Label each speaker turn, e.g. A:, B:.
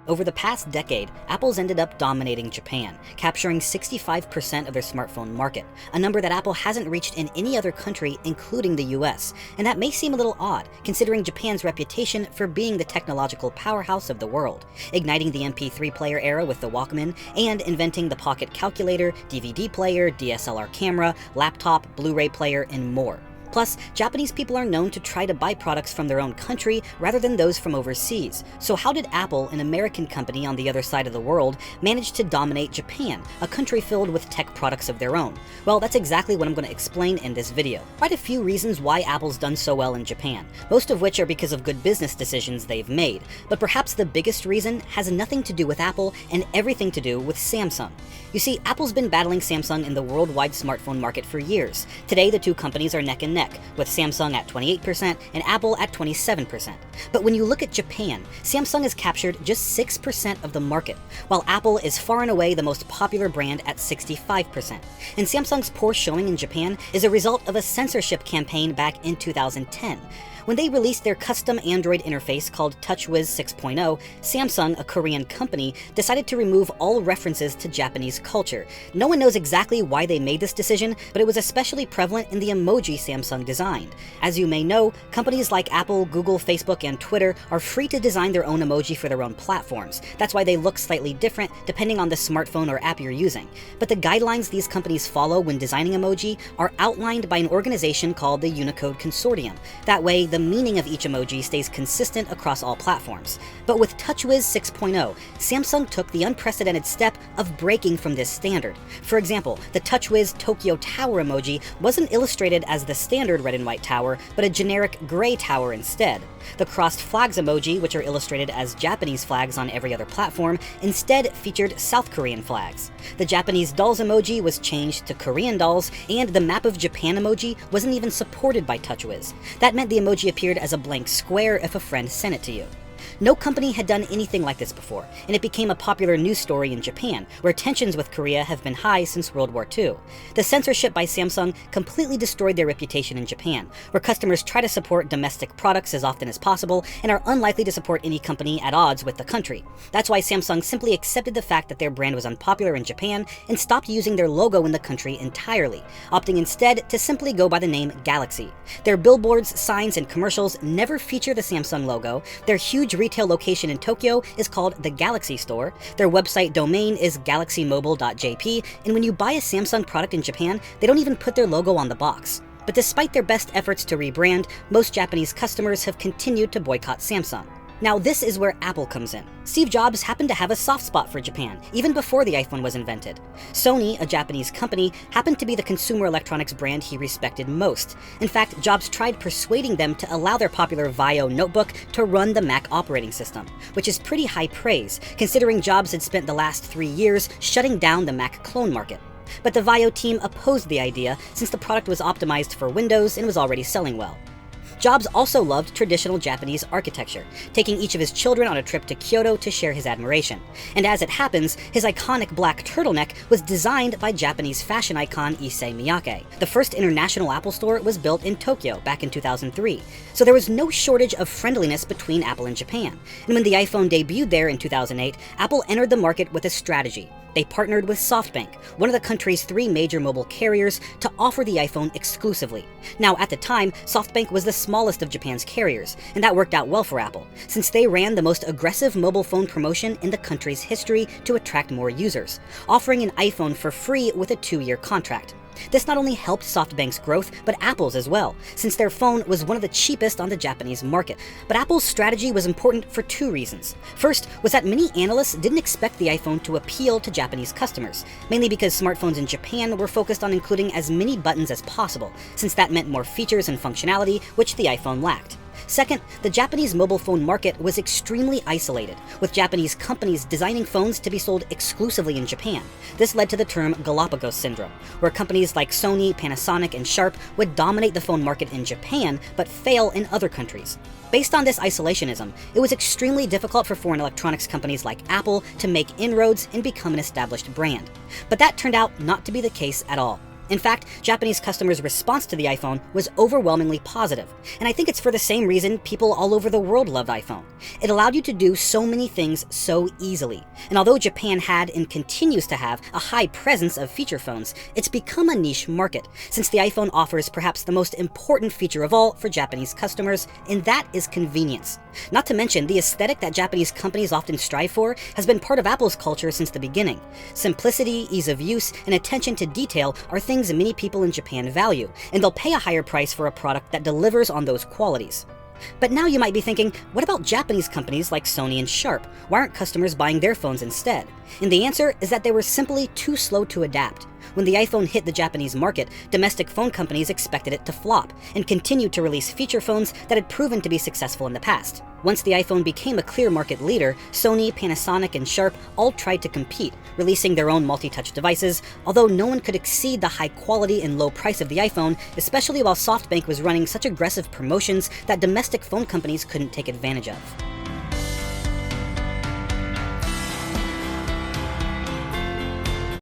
A: Over the past decade, Apple's ended up dominating Japan, capturing 65% of their smartphone market, a number that Apple hasn't reached in any other country, including the US. And that may seem a little odd, considering Japan's reputation for being the technological powerhouse of the world, igniting the MP3 player era with the Walkman, and inventing the pocket calculator, DVD player, DSLR camera, laptop, Blu-ray player, and more. Plus, Japanese people are known to try to buy products from their own country rather than those from overseas. So how did Apple, an American company on the other side of the world, manage to dominate Japan, a country filled with tech products of their own? Well, that's exactly what I'm going to explain in this video. Quite a few reasons why Apple's done so well in Japan, most of which are because of good business decisions they've made. But perhaps the biggest reason has nothing to do with Apple and everything to do with Samsung. You see, Apple's been battling Samsung in the worldwide smartphone market for years. Today, the two companies are neck and neck, with Samsung at 28% and Apple at 27%. But when you look at Japan, Samsung has captured just 6% of the market, while Apple is far and away the most popular brand at 65%. And Samsung's poor showing in Japan is a result of a censorship campaign back in 2010. When they released their custom Android interface called TouchWiz 6.0, Samsung, a Korean company, decided to remove all references to Japanese culture. No one knows exactly why they made this decision, but it was especially prevalent in the emoji Samsung designed. As you may know, companies like Apple, Google, Facebook, and Twitter are free to design their own emoji for their own platforms. That's why they look slightly different depending on the smartphone or app you're using. But the guidelines these companies follow when designing emoji are outlined by an organization called the Unicode Consortium. That way, the meaning of each emoji stays consistent across all platforms. But with TouchWiz 6.0, Samsung took the unprecedented step of breaking from this standard. For example, the TouchWiz Tokyo Tower emoji wasn't illustrated as the standard red and white tower, but a generic gray tower instead. The crossed flags emoji, which are illustrated as Japanese flags on every other platform, instead featured South Korean flags. The Japanese dolls emoji was changed to Korean dolls, and the map of Japan emoji wasn't even supported by TouchWiz. That meant the emoji appeared as a blank square if a friend sent it to you. No company had done anything like this before, and it became a popular news story in Japan, where tensions with Korea have been high since World War II. The censorship by Samsung completely destroyed their reputation in Japan, where customers try to support domestic products as often as possible and are unlikely to support any company at odds with the country. That's why Samsung simply accepted the fact that their brand was unpopular in Japan and stopped using their logo in the country entirely, opting instead to simply go by the name Galaxy. Their billboards, signs, and commercials never feature the Samsung logo. Their huge retail location in Tokyo is called the Galaxy Store. Their website domain is galaxymobile.jp, and when you buy a Samsung product in Japan, they don't even put their logo on the box. But despite their best efforts to rebrand, most Japanese customers have continued to boycott Samsung. Now this is where Apple comes in. Steve Jobs happened to have a soft spot for Japan, even before the iPhone was invented. Sony, a Japanese company, happened to be the consumer electronics brand he respected most. In fact, Jobs tried persuading them to allow their popular VAIO notebook to run the Mac operating system, which is pretty high praise, considering Jobs had spent the last 3 years shutting down the Mac clone market. But the VAIO team opposed the idea since the product was optimized for Windows and was already selling well. Jobs also loved traditional Japanese architecture, taking each of his children on a trip to Kyoto to share his admiration. And as it happens, his iconic black turtleneck was designed by Japanese fashion icon Issey Miyake. The first international Apple store was built in Tokyo back in 2003, so there was no shortage of friendliness between Apple and Japan. And when the iPhone debuted there in 2008, Apple entered the market with a strategy. They partnered with SoftBank, one of the country's 3 major mobile carriers, to offer the iPhone exclusively. Now, at the time, SoftBank was the smallest of Japan's carriers, and that worked out well for Apple, since they ran the most aggressive mobile phone promotion in the country's history to attract more users, offering an iPhone for free with a 2-year contract. This not only helped SoftBank's growth, but Apple's as well, since their phone was one of the cheapest on the Japanese market. But Apple's strategy was important for 2 reasons. First was that many analysts didn't expect the iPhone to appeal to Japanese customers, mainly because smartphones in Japan were focused on including as many buttons as possible, since that meant more features and functionality, which the iPhone lacked. Second, the Japanese mobile phone market was extremely isolated, with Japanese companies designing phones to be sold exclusively in Japan. This led to the term Galapagos syndrome, where companies like Sony, Panasonic, and Sharp would dominate the phone market in Japan, but fail in other countries. Based on this isolationism, it was extremely difficult for foreign electronics companies like Apple to make inroads and become an established brand. But that turned out not to be the case at all. In fact, Japanese customers' response to the iPhone was overwhelmingly positive, and I think it's for the same reason people all over the world loved iPhone. It allowed you to do so many things so easily, and although Japan had and continues to have a high presence of feature phones, it's become a niche market, since the iPhone offers perhaps the most important feature of all for Japanese customers, and that is convenience. Not to mention, the aesthetic that Japanese companies often strive for has been part of Apple's culture since the beginning. Simplicity, ease of use, and attention to detail are things many people in Japan value, and they'll pay a higher price for a product that delivers on those qualities. But now you might be thinking, what about Japanese companies like Sony and Sharp? Why aren't customers buying their phones instead? And the answer is that they were simply too slow to adapt. When the iPhone hit the Japanese market, domestic phone companies expected it to flop, and continued to release feature phones that had proven to be successful in the past. Once the iPhone became a clear market leader, Sony, Panasonic, and Sharp all tried to compete, releasing their own multi-touch devices, although no one could exceed the high quality and low price of the iPhone, especially while SoftBank was running such aggressive promotions that domestic phone companies couldn't take advantage of.